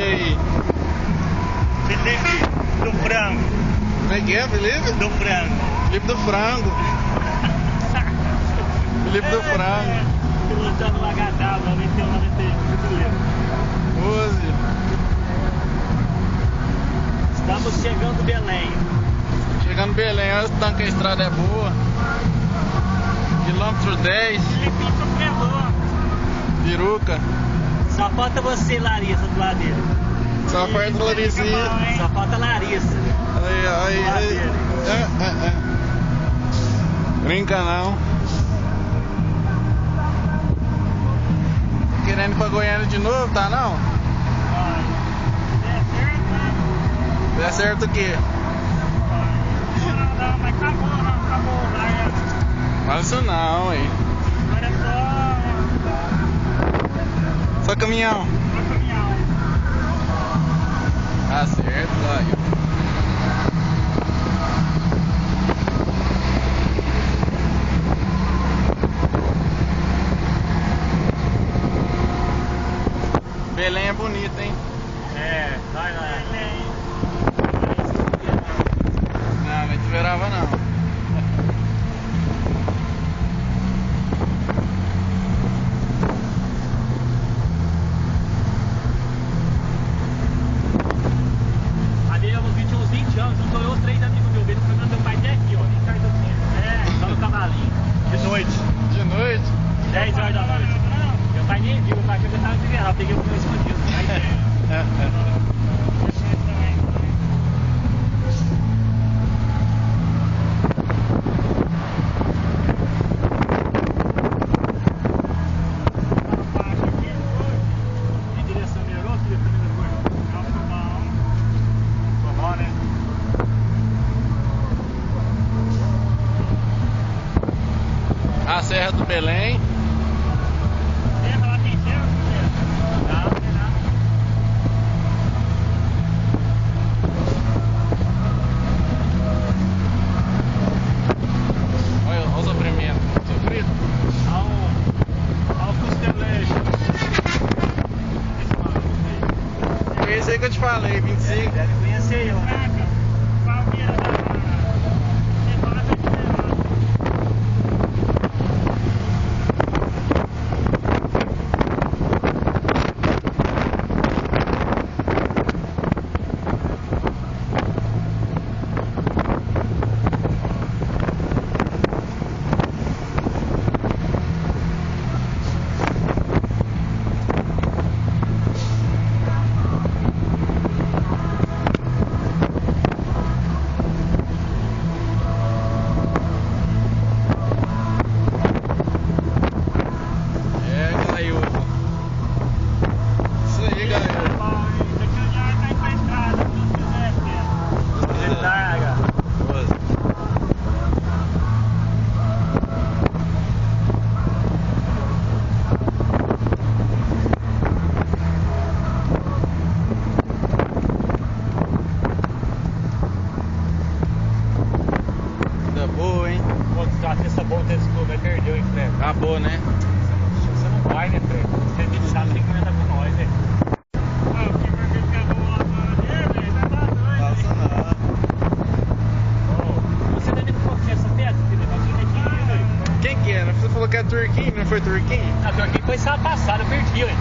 Felipe aí? Felipe do frango. Como é que é, Felipe? Do frango. Felipe do frango. Felipe do frango. Pilotando o HW, 91, 91. Use. Estamos chegando em Belém. Chegando em Belém, olha o tanque que a estrada é boa. Quilômetro 10. Felipe sofredor. Peruca. Só falta você, Larissa, do lado dele. Só falta Laricinha. Só falta Larissa. Aí. Brinca não. Querendo ir pra Goiânia de novo, tá não? Der certo o quê? Não, mas acabou. Fala isso não, hein? Agora é Só caminhão. caminhão. Tá certo, aí. Belém é bonito, hein? É, vai lá. Não, não esperava não. Ali uns 20 anos, juntou eu 3 amigos meus, ele foi meu pai até aqui, ó, nem caiu do centro. Só no cavalinho. De noite. De noite? 10 horas da noite. Meu pai nem viu, meu pai achou que eu tava de guerra, eu peguei o meu escondido. Em direção a melhorou, filho, primeira coisa. Ficou bom, né? A Serra do Belém. Lá tem cerro, não tem nada. Olha o sofrimento. Sofrido. Ao costelejo. É esse aí que eu te falei, 25. Deve conhecer eu, né? Boa, hein? Pô, se a terça boa desse clube, vai perder, hein, Fred? Acabou, né? Você não vai, né, Fred? Você tem que saber, tem que comentar com nós, velho. Ah, o que porque pegou lá dele, velho, tá doido, Passa não. Você tá indo com essa pedra, filho? Aqui, velho. Quem que era? Você falou que é Turquinho, não foi Turquinho? Ah, Turquinho foi sábado passado, eu perdi, velho.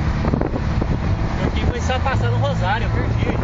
Turquinho foi sábado passado no Rosário, eu perdi.